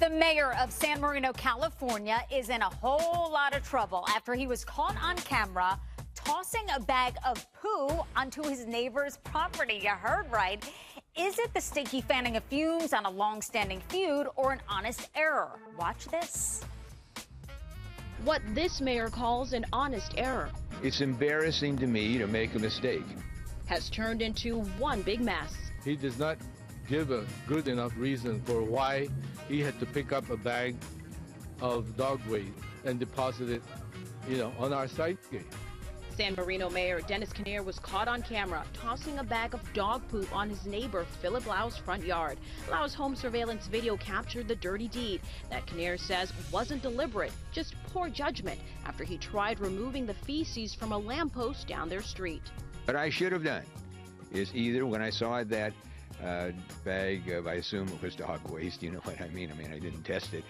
The mayor of San Marino, California, is in a whole lot of trouble after he was caught on camera tossing a bag of poo onto his neighbor's property. You heard right. Is it the stinky fanning of fumes on a long-standing feud or an honest error? Watch this. What this mayor calls an honest error It's embarrassing to me to make a mistake. has turned into one big mess. He does not give a good enough reason for why he had to pick up a bag of dog waste and deposit it, on our site gate. San Marino Mayor Dennis Kinnear was caught on camera tossing a bag of dog poop on his neighbor Philip Lau's front yard. Lau's home surveillance video captured the dirty deed that Kinnear says wasn't deliberate, just poor judgment after he tried removing the feces from a lamppost down their street. What I should have done is either when I saw that bag of, I assume it was dog waste, you know what I mean? I didn't test it.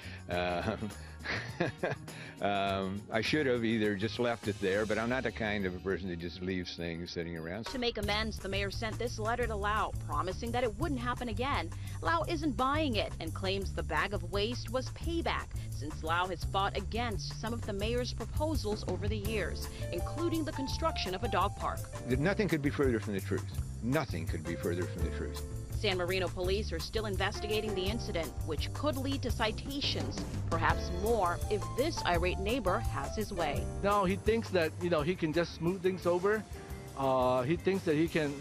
I should have either just left it there, but I'm not the kind of a person that just leaves things sitting around. To make amends, the mayor sent this letter to Lau, promising that it wouldn't happen again. Lau isn't buying it and claims the bag of waste was payback, since Lau has fought against some of the mayor's proposals over the years, including the construction of a dog park. Nothing could be further from the truth. Nothing could be further from the truth. San Marino police are still investigating the incident, which could lead to citations, perhaps more if this irate neighbor has his way. Now he thinks that, he can just smooth things over. He thinks that he can,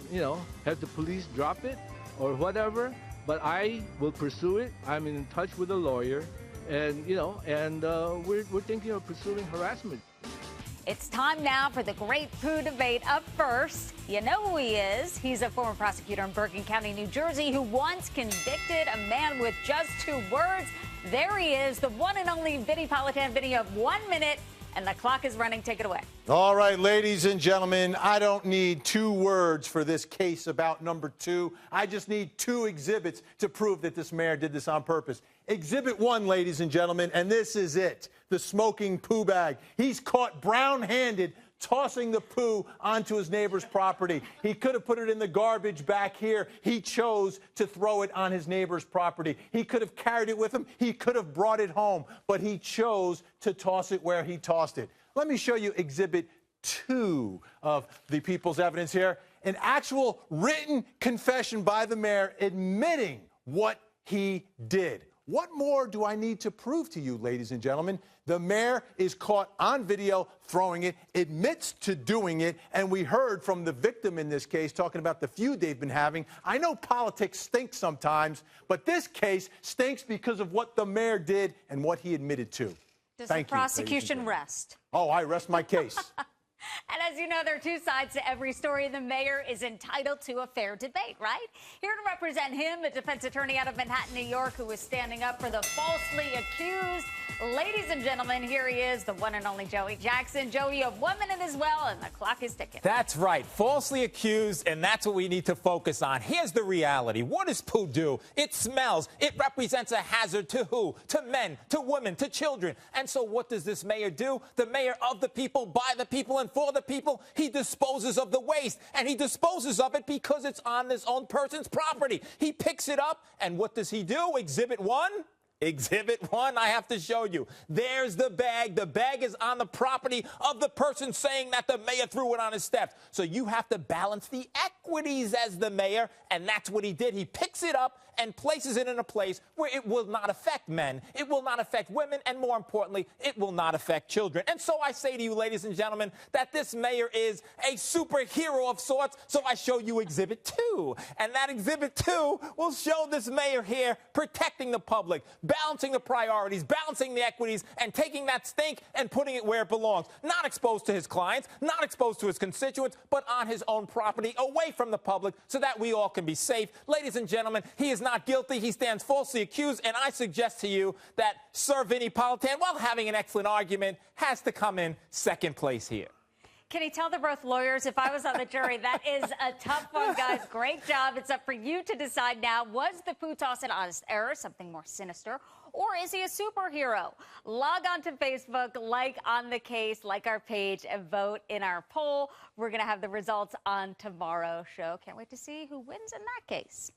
have the police drop it or whatever. But I will pursue it. I'm in touch with a lawyer, and, we're thinking of pursuing harassment. It's time now for the great poo debate. Up first, you know who he is. He's a former prosecutor in Bergen County, New Jersey, who once convicted a man with just 2 words. There he is, the one and only Vinnie Politan. Vinnie, you have 1 minute, and the clock is running. Take it away. All right, ladies and gentlemen, I don't need 2 words for this case about number 2. I just need 2 exhibits to prove that this mayor did this on purpose. Exhibit 1, ladies and gentlemen, and this is it, the smoking poo bag. He's caught brown-handed tossing the poo onto his neighbor's property. He could have put it in the garbage back here. He chose to throw it on his neighbor's property. He could have carried it with him. He could have brought it home, but he chose to toss it where he tossed it. Let me show you Exhibit 2 of the people's evidence here. An actual written confession by the mayor admitting what he did. What more do I need to prove to you, ladies and gentlemen? The mayor is caught on video throwing it, admits to doing it, and we heard from the victim in this case talking about the feud they've been having. I know politics stinks sometimes, but this case stinks because of what the mayor did and what he admitted to. Does the prosecution rest? Oh, I rest my case. And as you know, there are 2 sides to every story. The mayor is entitled to a fair debate, right? Here to represent him, a defense attorney out of Manhattan, New York, who is standing up for the falsely accused. Ladies and gentlemen, here he is, the one and only Joey Jackson. Joey, you have 1 minute as well, and the clock is ticking. That's right. Falsely accused, and that's what we need to focus on. Here's the reality. What does poo do? It smells. It represents a hazard to who? To men, to women, to children. And so what does this mayor do? The mayor of the people, by the people, and for the people, he disposes of the waste, and he disposes of it because it's on this own person's property. He picks it up, and what does he do? Exhibit 1? Exhibit 1, I have to show you. There's the bag. The bag is on the property of the person saying that the mayor threw it on his steps. So you have to balance the equities as the mayor, and that's what he did. He picks it up and places it in a place where it will not affect men, it will not affect women, and more importantly, it will not affect children. And so I say to you, ladies and gentlemen, that this mayor is a superhero of sorts, so I show you Exhibit 2. And that Exhibit 2 will show this mayor here protecting the public, balancing the priorities, balancing the equities, and taking that stink and putting it where it belongs. Not exposed to his clients, not exposed to his constituents, but on his own property, away from the public, so that we all can be safe. Ladies and gentlemen, he is not guilty. He stands falsely accused, and I suggest to you that Sir Vinnie Politan, while having an excellent argument, has to come in second place here. Can he tell they're both lawyers? If I was on the jury, that is a tough one, guys. Great job. It's up for you to decide now. Was the poo toss an honest error, something more sinister, or is he a superhero? Log on to Facebook, like on the case, like our page, and vote in our poll. We're going to have the results on tomorrow's show. Can't wait to see who wins in that case.